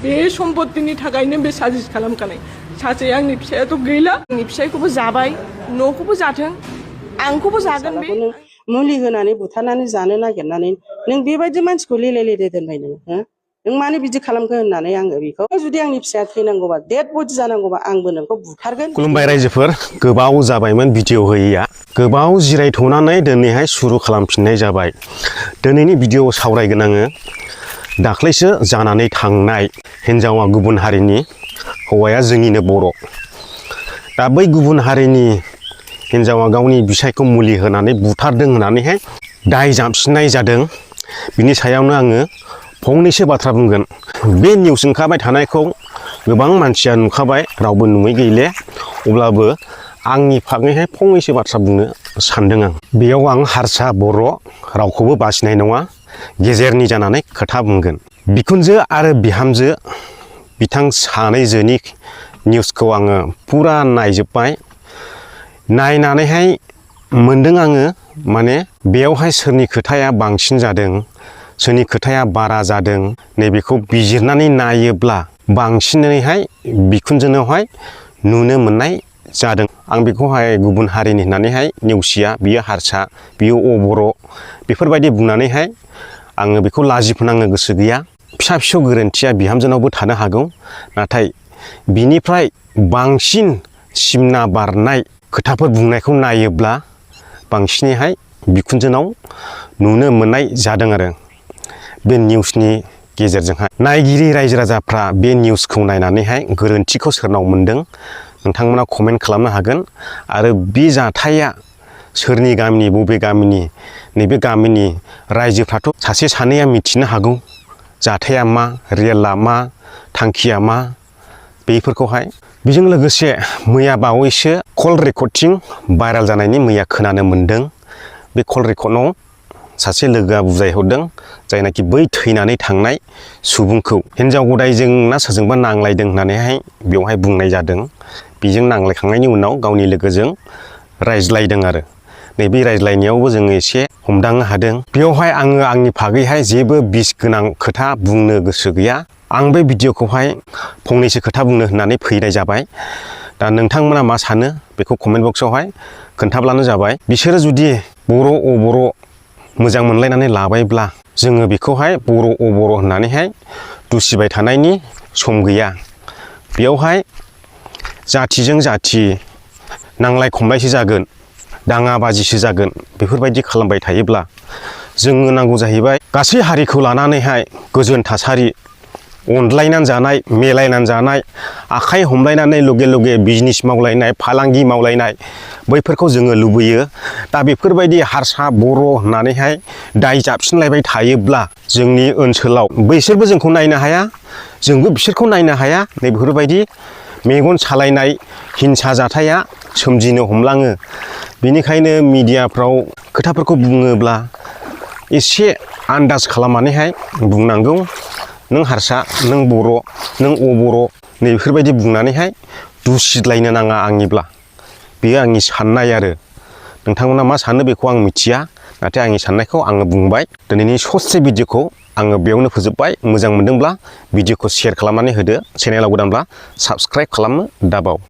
बे सम्पतिनि थाखायनो बे साजिस खालामखानाय सासे आंनि फिसायाथ' गैला आंनि फिसायखौबो जाबाय न'खौबो जाथों आंखौबो जागोन बे मुलि होनानै बुथारनानै जानो नागिरनानै नों बेबायदि मानसिखौ लेले लेले दोनबाय नों मानो बिदि खालामखो होननानै आङो बेखौ जुदि आंनि फिसाया थैनांगौबा डेड बडि जानांगौबा आंबो नोंखौ बुथारगोन। खुलुमबाय रायजोफोर, गोबाव जाबायमोन भिडिअ होयैया, गोबाव जिरायथ'नानै दिनैहाय सुरु खालामफिननाय जाबाय। दिनैनि भिडिअ सावरायगोन आङो दाख्लैसो जानानै थांनाय हिन्जावा गुबुन हारिनि, हौवाया जोंनिनो बर'। दा बै गुबुन हारिनि हिन्जावा गावनि बिसायखौ मुलि होनानै बुथारदों होननानैहाय दाय जाबसिननाय जादों। बिनि सायावनो आङो फंनैसो बाथ्रा बुंगोन। बे निउस ओंखारबाय थानायखौ गोबां मानसिया नुखाबाय, रावबो नुयै गैले। अब्लाबो आंनि फागैहाय फंनैसो बाथ्रा बुंनो सानदों आं। बेयाव आं हारसा बर' रावखौबो बासिनाय नङा, गेजेरनि जानानै खोथा बुंगोन। बिखुनजो आरो बिहामजो बिथां सानैजोनि निउसखौ आङो पुरा नायजोब्बाय। नायनानैहाय मोनदों आङो माने बेयावहाय सोरनि खोथाया बांसिन जादों, सोरनि खोथाया बारा जादों, नैबेखौ बिजिरनानै नायोब्ला बांसिनैहाय बिखुनजोनावहाय नुनो मोननाय जादों। आं बेखौहाय गुबुन हारिनि होननानैहाय नेवसिया, बियो हारसा, बियो बर' बेफोरबायदि बुंनानैहाय आङो बेखौ लाजिफोनांनो गोसो गैया। फिसा फिसौ गोरोन्थिया बिहामजोनावबो थानो हागौ, नाथाय बिनिफ्राय बांसिन सिमना बारनाय खोथाफोर बुंनायखौ नायोब्ला बांसिनैहाय बिखुनजोनाव नुनो मोननाय जादों आरो बे निउसनि गेजेरजोंहाय। नायगिरि रायजो राजाफ्रा बे निउसखौ नायनानैहाय गोरोन्थिखौ सोरनाव मोनदों नोंथांमोना कमेन्ट खालामनो हागोन। आरो बे जाथाया सोरनि गामिनि, बबे गामिनि, नैबे गामिनि रायजोफ्राथ' सासे सानैया मिथिनो हागौ जाथाया मा, रियेला मा, थांखिया मा, बेफोरखौहाय। बेजों लोगोसे मैया बावैसो कल रेकर्डिं भाइरेल जानायनि मैया खोनानो मोन्दों। बे कल रेकर्डआव सासे लोगोआ बुजायहरदों, जायनाखि बै थैनानै थांनाय सुबुंखौ हिन्जाव गदायजों ना सोरजोंबा नांलायदों होननानैहाय बेवहाय बुंनाय जादों। बेजों नांलायखांनायनि उनाव गावनि लोगोजों रायज्लायदों आरो नैबे रायज्लायनायावबो जोङो एसे हमदांनो हादों। बेवहाय आङो आंनि फागैहाय जेबो बिस गोनां खोथा बुंनो गोसो गैया। आं बे भिडिअखौहाय फंनैसो खोथा बुंनो होननानै फैनाय जाबाय। दा नोंथांमोना मा सानो बेखौ कमेन्ट बक्सआवहाय खोन्थाब्लानो जाबाय। बिसोरो जुदि बर' अबर' मोजां मोनलायनानै लाबायब्ला जोङो बेखौहाय बर' अबर' होननानैहाय दुसिबाय थानायनि सम गैया। बेयावहाय जाथिजों जाथि नांलाय खमलायसो जागोन, दाङा बाजिसो जागोन। बेफोरबायदि खालामबाय थायोब्ला जोंनो नांगौ जाहैबाय गासै हारिखौ लानानैहाय गोजोन थासारि, अनलायनानै जानाय, मिलायनानै जानाय, आखाइ हमलायनानै लगे लगे बिजनेस मावलायनाय, फालांगि मावलायनाय, बैफोरखौ जोङो लुबैयो। दा बेफोरबायदि हारसा बर' होननानैहाय दाय जाबसिनलायबाय थायोब्ला जोंनि ओनसोलाव बैसोरबो जोंखौ नायनो हाया, जोंबो बिसोरखौ नायनो हाया। नै बेफोरबायदि मेगन सालायनाय हिंसा जाथाया सोमजिनो हमलाङो। बेनिखायनो मिडियाफ्राव खोथाफोरखौ बुङोब्ला एसे आन्दाज खालामनानैहाय बुंनांगौ। नों हारसा, नों बर', नों अबर' नै बेफोरबायदि बुंनानैहाय दुसिलायनो नाङा आंनिब्ला। बेयो आंनि साननाय आरो नोंथांमोना मा सानो बेखौ आं मिथिया, नाथाय आंनि साननायखौ आङो बुंबाय। दिनैनि ससे भिडिअखौ आङो बेयावनो फोजोबबाय। मोजां मोनदोंब्ला भिडिअखौ शेयार खालामनानै होदो, चेनेलाव गोदानब्ला साबस्क्राइब खालामनो दाबाव।